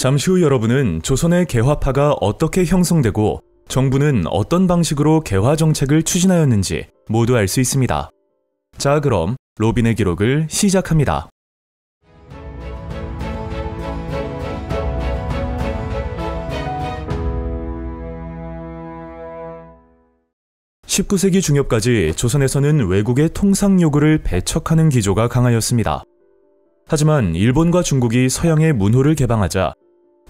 잠시 후 여러분은 조선의 개화파가 어떻게 형성되고 정부는 어떤 방식으로 개화 정책을 추진하였는지 모두 알 수 있습니다. 자, 그럼 로빈의 기록을 시작합니다. 19세기 중엽까지 조선에서는 외국의 통상 요구를 배척하는 기조가 강하였습니다. 하지만 일본과 중국이 서양의 문호를 개방하자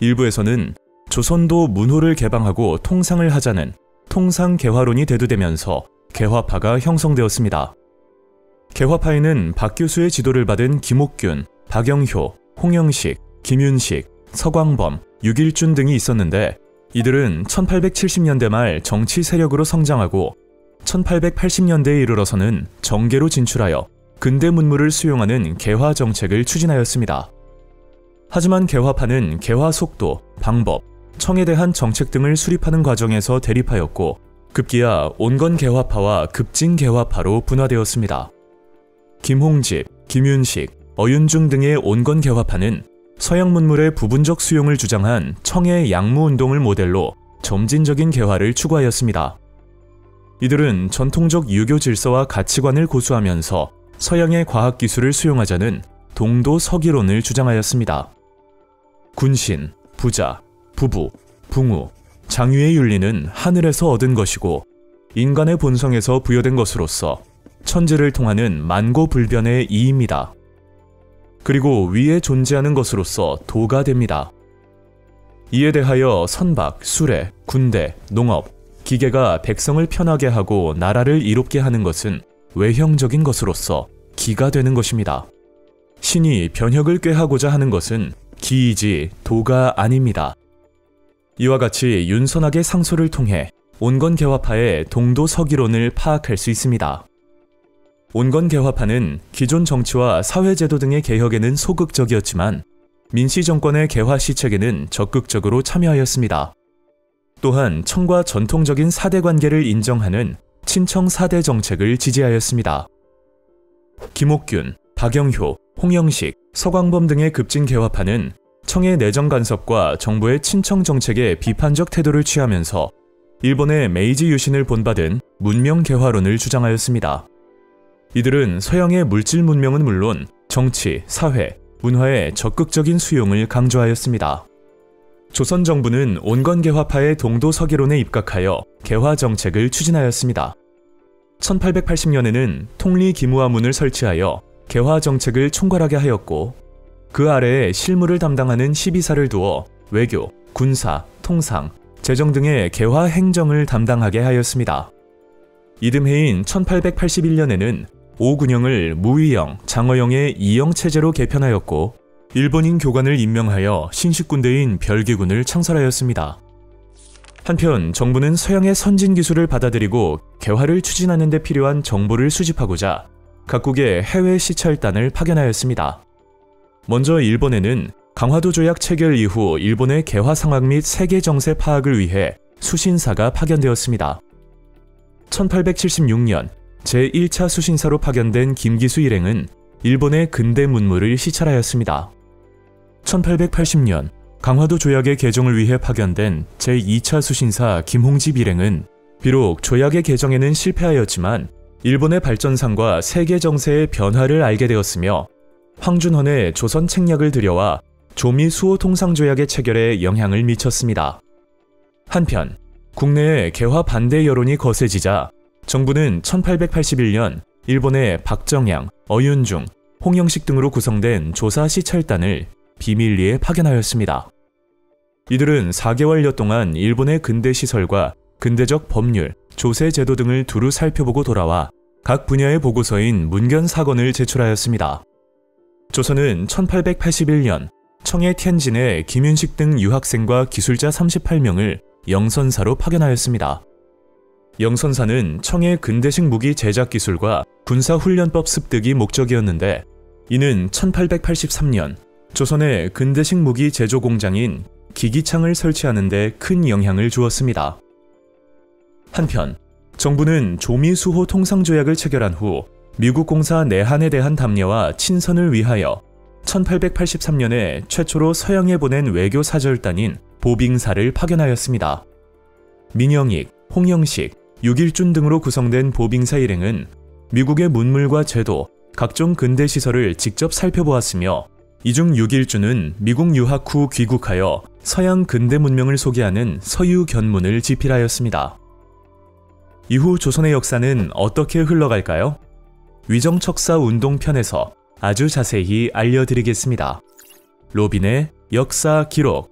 일부에서는 조선도 문호를 개방하고 통상을 하자는 통상 개화론이 대두되면서 개화파가 형성되었습니다. 개화파에는 박 교수의 지도를 받은 김옥균, 박영효, 홍영식, 김윤식, 서광범, 유길준 등이 있었는데 이들은 1870년대 말 정치 세력으로 성장하고 1880년대에 이르러서는 정계로 진출하여 근대 문물을 수용하는 개화 정책을 추진하였습니다. 하지만 개화파는 개화 속도, 방법, 청에 대한 정책 등을 수립하는 과정에서 대립하였고 급기야 온건 개화파와 급진 개화파로 분화되었습니다. 김홍집, 김윤식, 어윤중 등의 온건 개화파는 서양 문물의 부분적 수용을 주장한 청의 양무운동을 모델로 점진적인 개화를 추구하였습니다. 이들은 전통적 유교 질서와 가치관을 고수하면서 서양의 과학기술을 수용하자는 동도 서기론을 주장하였습니다. 군신, 부자, 부부, 붕우, 장유의 윤리는 하늘에서 얻은 것이고 인간의 본성에서 부여된 것으로서 천지를 통하는 만고불변의 이입니다. 그리고 위에 존재하는 것으로서 도가 됩니다. 이에 대하여 선박, 수레, 군대, 농업, 기계가 백성을 편하게 하고 나라를 이롭게 하는 것은 외형적인 것으로서 기가 되는 것입니다. 신이 변혁을 꾀하고자 하는 것은 기이지 도가 아닙니다. 이와 같이 윤선학의 상소를 통해 온건 개화파의 동도 서기론을 파악할 수 있습니다. 온건 개화파는 기존 정치와 사회제도 등의 개혁에는 소극적이었지만 민씨 정권의 개화 시책에는 적극적으로 참여하였습니다. 또한 청과 전통적인 사대 관계를 인정하는 친청 사대 정책을 지지하였습니다. 김옥균, 박영효, 홍영식, 서광범 등의 급진 개화파는 청의 내정 간섭과 정부의 친청 정책에 비판적 태도를 취하면서 일본의 메이지 유신을 본받은 문명 개화론을 주장하였습니다. 이들은 서양의 물질 문명은 물론 정치, 사회, 문화의 적극적인 수용을 강조하였습니다. 조선 정부는 온건 개화파의 동도 서기론에 입각하여 개화 정책을 추진하였습니다. 1880년에는 통리 기무화문을 설치하여 개화 정책을 총괄하게 하였고 그 아래에 실무를 담당하는 12사를 두어 외교, 군사, 통상, 재정 등의 개화 행정을 담당하게 하였습니다. 이듬해인 1881년에는 오군영을 무위영, 장어영의 이영 체제로 개편하였고 일본인 교관을 임명하여 신식군대인 별기군을 창설하였습니다. 한편 정부는 서양의 선진 기술을 받아들이고 개화를 추진하는 데 필요한 정보를 수집하고자 각국의 해외 시찰단을 파견하였습니다. 먼저 일본에는 강화도 조약 체결 이후 일본의 개화 상황 및 세계 정세 파악을 위해 수신사가 파견되었습니다. 1876년 제1차 수신사로 파견된 김기수 일행은 일본의 근대 문물을 시찰하였습니다. 1880년 강화도 조약의 개정을 위해 파견된 제2차 수신사 김홍집 일행은 비록 조약의 개정에는 실패하였지만 일본의 발전상과 세계 정세의 변화를 알게 되었으며 황준헌의 조선 책략을 들여와 조미 수호 통상조약의 체결에 영향을 미쳤습니다. 한편 국내에 개화 반대 여론이 거세지자 정부는 1881년 일본의 박정양, 어윤중, 홍영식 등으로 구성된 조사 시찰단을 비밀리에 파견하였습니다. 이들은 4개월여 동안 일본의 근대 시설과 근대적 법률, 조세 제도 등을 두루 살펴보고 돌아와 각 분야의 보고서인 문견 사건을 제출하였습니다. 조선은 1881년 청해 텐진에 김윤식 등 유학생과 기술자 38명을 영선사로 파견하였습니다. 영선사는 청의 근대식 무기 제작 기술과 군사훈련법 습득이 목적이었는데 이는 1883년 조선의 근대식 무기 제조 공장인 기기창을 설치하는 데 큰 영향을 주었습니다. 한편 정부는 조미 수호 통상조약을 체결한 후 미국 공사 내한에 대한 담례와 친선을 위하여 1883년에 최초로 서양에 보낸 외교 사절단인 보빙사를 파견하였습니다. 민영익, 홍영식, 육일준 등으로 구성된 보빙사 일행은 미국의 문물과 제도, 각종 근대 시설을 직접 살펴보았으며 이 중 육일준은 미국 유학 후 귀국하여 서양 근대 문명을 소개하는 서유견문을 집필하였습니다. 이후 조선의 역사는 어떻게 흘러갈까요? 위정척사 운동편에서 아주 자세히 알려드리겠습니다. 로빈의 역사 기록.